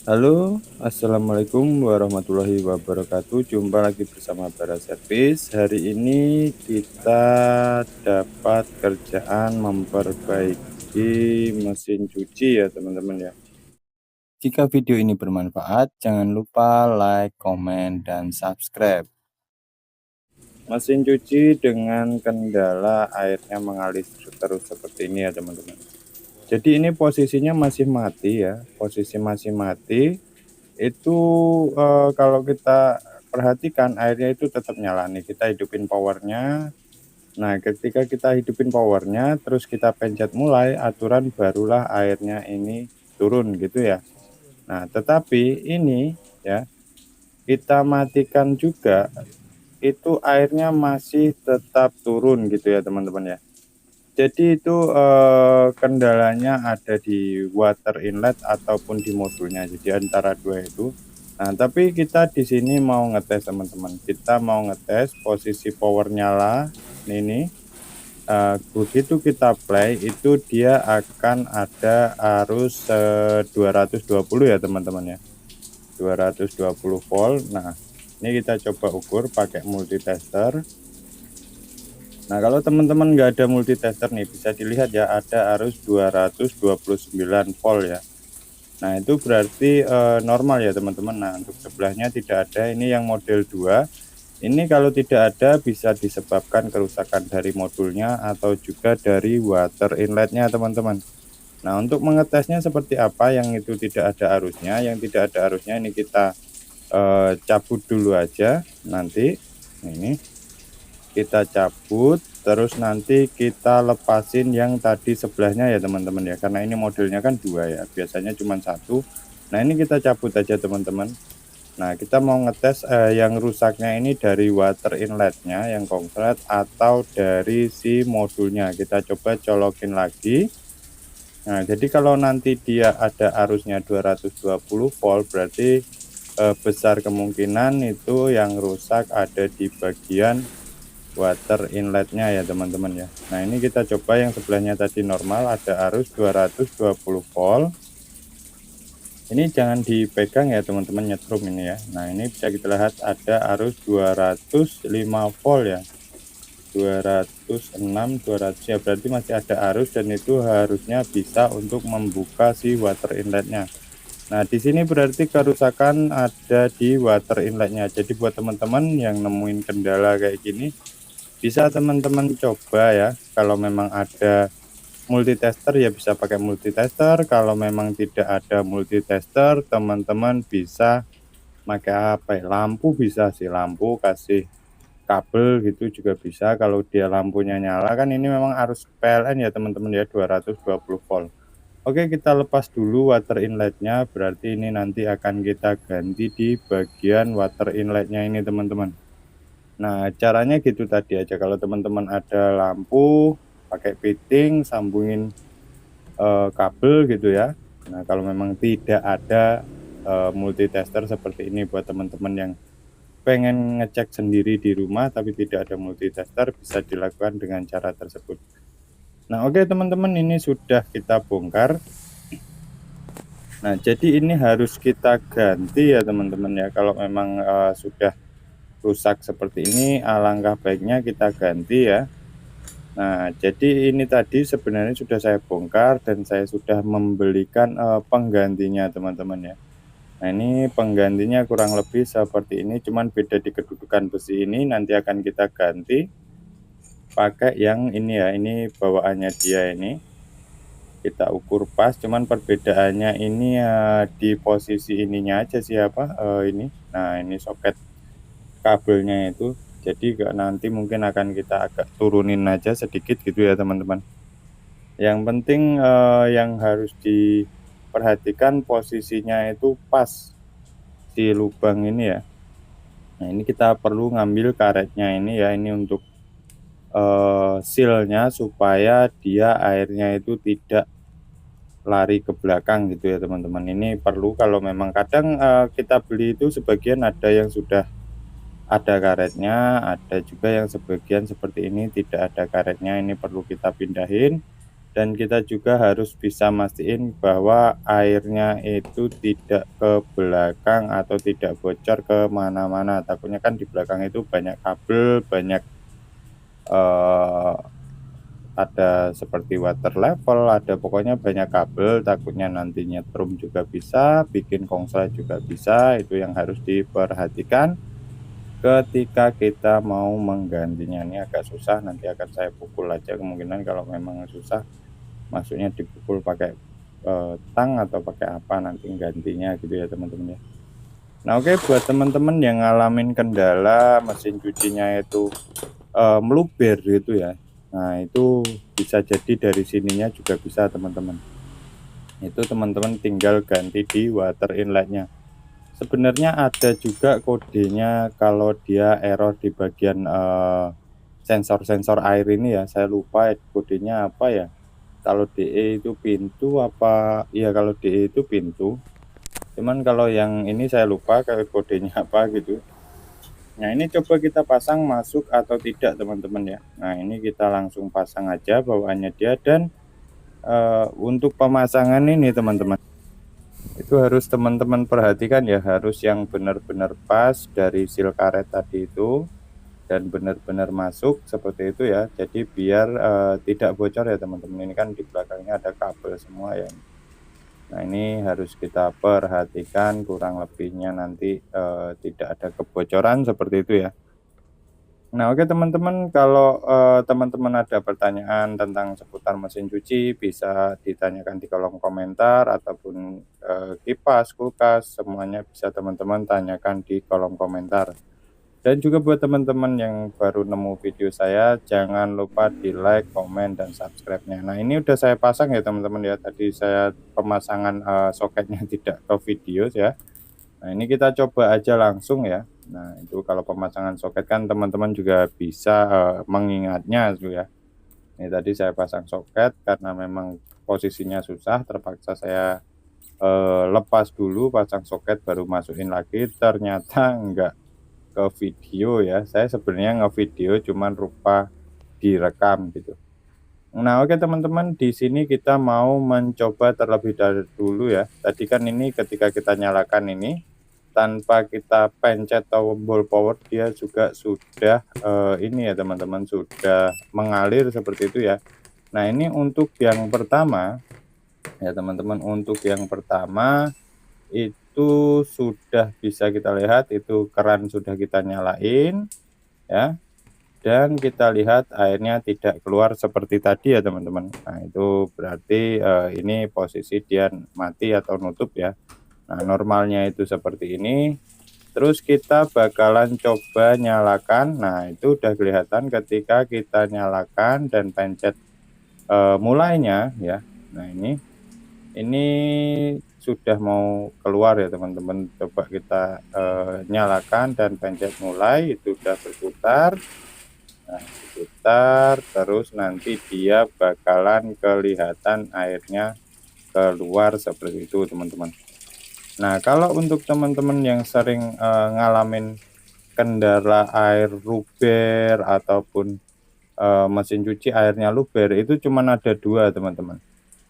Halo, assalamualaikum warahmatullahi wabarakatuh. Jumpa lagi bersama Bara Servis. Hari ini kita dapat kerjaan memperbaiki mesin cuci ya teman-teman ya. Jika video ini bermanfaat, jangan lupa like, komen, dan subscribe. Mesin cuci dengan kendala airnya mengalir terus seperti ini ya teman-teman. Jadi ini posisinya masih mati ya, posisi masih mati. Itu kalau kita perhatikan airnya itu tetap nyala nih, kita hidupin powernya. Nah ketika kita hidupin powernya terus kita pencet mulai, aturan barulah airnya ini turun gitu ya. Nah tetapi ini ya, kita matikan juga, itu airnya masih tetap turun gitu ya teman-teman ya. Jadi itu kendalanya ada di water inlet ataupun di modulnya, jadi antara dua itu. Nah, tapi kita di sini mau ngetes teman-teman. Kita mau ngetes posisi power nyala ini. Begitu kita play itu dia akan ada arus 220 ya teman-teman ya. 220 volt. Nah, ini kita coba ukur pakai multitester. Nah, kalau teman-teman nggak ada multitester nih, bisa dilihat ya ada arus 229 volt ya. Nah, itu berarti normal ya teman-teman. Nah, untuk sebelahnya tidak ada, ini yang model 2. Ini kalau tidak ada bisa disebabkan kerusakan dari modulnya atau juga dari water inletnya teman-teman. Nah, untuk mengetesnya seperti apa yang itu tidak ada arusnya, yang tidak ada arusnya ini kita cabut dulu aja nanti. Ini kita cabut, terus nanti kita lepasin yang tadi sebelahnya ya teman-teman ya, karena ini modelnya kan dua ya, biasanya cuma satu. Nah ini kita cabut aja teman-teman. Nah kita mau ngetes yang rusaknya ini dari water inletnya yang konslet atau dari si modulnya. Kita coba colokin lagi. Nah jadi kalau nanti dia ada arusnya 220 volt berarti besar kemungkinan itu yang rusak ada di bagian water inletnya ya teman-teman ya. Nah ini kita coba yang sebelahnya tadi normal, ada arus 220 volt. Ini jangan dipegang ya teman-teman, nyetrum ini ya. Nah ini bisa kita lihat ada arus 205 volt ya, 206 200 ya, berarti masih ada arus dan itu harusnya bisa untuk membuka si water inletnya. Nah di sini berarti kerusakan ada di water inletnya. Jadi buat teman-teman yang nemuin kendala kayak gini, bisa teman-teman coba ya, kalau memang ada multitester ya bisa pakai multitester. Kalau memang tidak ada multitester, teman-teman bisa pakai apa ya, lampu bisa sih, lampu kasih kabel gitu juga bisa. Kalau dia lampunya nyala kan ini memang arus PLN ya teman-teman ya, 220 volt. Oke, kita lepas dulu water inletnya, berarti ini nanti akan kita ganti di bagian water inletnya ini teman-teman. Nah, caranya gitu tadi aja. Kalau teman-teman ada lampu, pakai fitting, sambungin kabel gitu ya. Nah, kalau memang tidak ada multitester seperti ini, buat teman-teman yang pengen ngecek sendiri di rumah tapi tidak ada multitester, bisa dilakukan dengan cara tersebut. Nah, oke teman-teman, ini sudah kita bongkar. Nah, jadi ini harus kita ganti ya teman-teman ya. Kalau memang sudah rusak seperti ini, alangkah baiknya kita ganti ya. Nah jadi ini tadi sebenarnya sudah saya bongkar dan saya sudah membelikan penggantinya teman-teman ya. Nah ini penggantinya kurang lebih seperti ini, cuman beda di kedudukan besi ini. Nanti akan kita ganti pakai yang ini ya, ini bawaannya dia ini kita ukur pas, cuman perbedaannya ini ya di posisi ininya aja sih apa ini. Nah ini soket kabelnya itu, jadi nanti mungkin akan kita agak turunin aja sedikit gitu ya teman-teman. Yang penting yang harus diperhatikan posisinya itu pas di lubang ini ya. Nah ini kita perlu ngambil karetnya ini ya, ini untuk sealnya supaya dia airnya itu tidak lari ke belakang gitu ya teman-teman. Ini perlu, kalau memang kadang kita beli itu sebagian ada yang sudah ada karetnya, ada juga yang sebagian seperti ini tidak ada karetnya. Ini perlu kita pindahin. Dan kita juga harus bisa mastiin bahwa airnya itu tidak ke belakang atau tidak bocor ke mana-mana. Takutnya kan di belakang itu banyak kabel, banyak ada seperti water level, ada pokoknya banyak kabel, takutnya nanti nyetrum juga bisa, bikin konslet juga bisa. Itu yang harus diperhatikan ketika kita mau menggantinya. Ini agak susah, nanti akan saya pukul aja kemungkinan kalau memang susah. Maksudnya dipukul pakai tang atau pakai apa nanti gantinya gitu ya teman-teman ya. Nah oke, buat teman-teman yang ngalamin kendala mesin cucinya itu meluber gitu ya, nah itu bisa jadi dari sininya juga bisa teman-teman. Itu teman-teman tinggal ganti di water inletnya. Sebenarnya ada juga kodenya kalau dia error di bagian sensor-sensor air ini ya, saya lupa kodenya apa ya. Kalau DE itu pintu apa ya, kalau DE itu pintu, cuman kalau yang ini saya lupa kayak kodenya apa gitu. Nah ini coba kita pasang masuk atau tidak teman-teman ya. Nah ini kita langsung pasang aja bawaannya dia. Dan untuk pemasangan ini teman-teman, itu harus teman-teman perhatikan ya, harus yang benar-benar pas dari seal karet tadi itu dan benar-benar masuk seperti itu ya. Jadi biar tidak bocor ya teman-teman. Ini kan di belakangnya ada kabel semua ya. Nah ini harus kita perhatikan, kurang lebihnya nanti tidak ada kebocoran seperti itu ya. Nah oke teman-teman, kalau teman-teman ada pertanyaan tentang seputar mesin cuci bisa ditanyakan di kolom komentar, ataupun kipas, kulkas, semuanya bisa teman-teman tanyakan di kolom komentar. Dan juga buat teman-teman yang baru nemu video saya, jangan lupa di like, komen, dan subscribe-nya. Nah ini udah saya pasang ya teman-teman ya, tadi saya pemasangan soketnya tidak ke video ya. Nah ini kita coba aja langsung ya. Nah itu kalau pemasangan soket kan teman-teman juga bisa mengingatnya tuh ya. Ini tadi saya pasang soket karena memang posisinya susah, terpaksa saya lepas dulu, pasang soket, baru masukin lagi. Ternyata enggak ke video ya. Saya sebenarnya ngevideo cuman rupa direkam gitu. Nah oke teman-teman, di sini kita mau mencoba terlebih dahulu ya. Tadi kan ini ketika kita nyalakan ini, tanpa kita pencet tombol power, dia juga sudah ini ya teman-teman, sudah mengalir seperti itu ya. Nah ini untuk yang pertama ya teman-teman, untuk yang pertama itu sudah bisa kita lihat, itu keran sudah kita nyalain ya, dan kita lihat airnya tidak keluar seperti tadi ya teman-teman. Nah itu berarti ini posisi dia mati atau nutup ya. Nah normalnya itu seperti ini. Terus kita bakalan coba nyalakan. Nah itu udah kelihatan ketika kita nyalakan dan pencet mulainya ya. Nah ini sudah mau keluar ya teman-teman. Coba kita nyalakan dan pencet mulai, itu udah berputar. Nah putar terus, nanti dia bakalan kelihatan airnya keluar seperti itu teman-teman. Nah kalau untuk teman-teman yang sering ngalamin kendala air luber ataupun mesin cuci airnya luber, itu cuman ada dua teman-teman.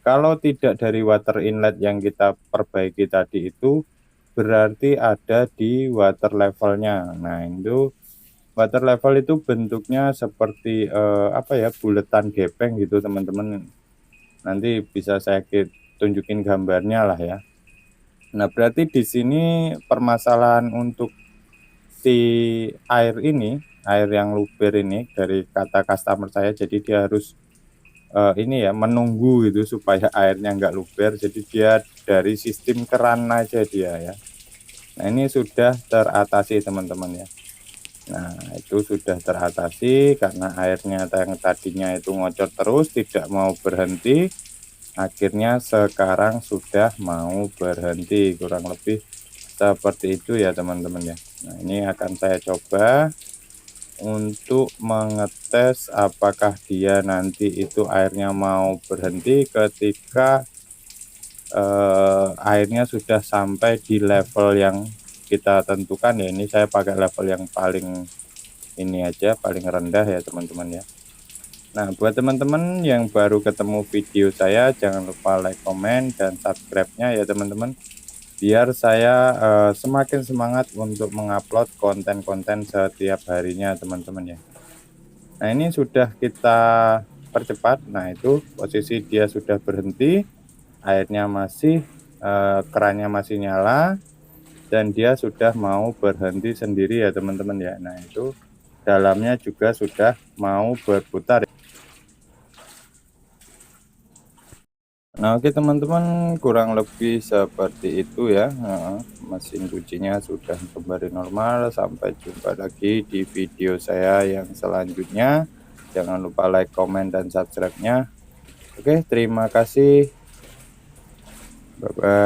Kalau tidak dari water inlet yang kita perbaiki tadi, itu berarti ada di water levelnya. Nah itu water level itu bentuknya seperti apa ya, buletan gepeng gitu teman-teman. Nanti bisa saya tunjukin gambarnya lah ya. Nah berarti di sini permasalahan untuk si air ini, air yang luber ini, dari kata customer saya, jadi dia harus ini ya, menunggu itu supaya airnya nggak luber. Jadi dia dari sistem keran aja dia ya. Nah ini sudah teratasi teman-teman ya. Nah itu sudah teratasi karena airnya yang tadinya itu ngocor terus tidak mau berhenti, akhirnya sekarang sudah mau berhenti, kurang lebih seperti itu ya teman-teman ya. Nah ini akan saya coba untuk mengetes apakah dia nanti itu airnya mau berhenti ketika airnya sudah sampai di level yang kita tentukan ya. Ini saya pakai level yang paling ini aja, paling rendah ya teman-teman ya. Nah, buat teman-teman yang baru ketemu video saya, jangan lupa like, komen, dan subscribe-nya ya teman-teman, biar saya semakin semangat untuk mengupload konten-konten setiap harinya teman-teman ya. Nah, ini sudah kita percepat. Nah, itu posisi dia sudah berhenti, airnya masih kerannya masih nyala, dan dia sudah mau berhenti sendiri ya teman-teman ya. Nah, itu dalamnya juga sudah mau berputar. Nah, oke teman-teman, kurang lebih seperti itu ya. Mesin cucinya sudah kembali normal. Sampai jumpa lagi di video saya yang selanjutnya. Jangan lupa like, komen, dan subscribe-nya. Oke, terima kasih. Bye bye.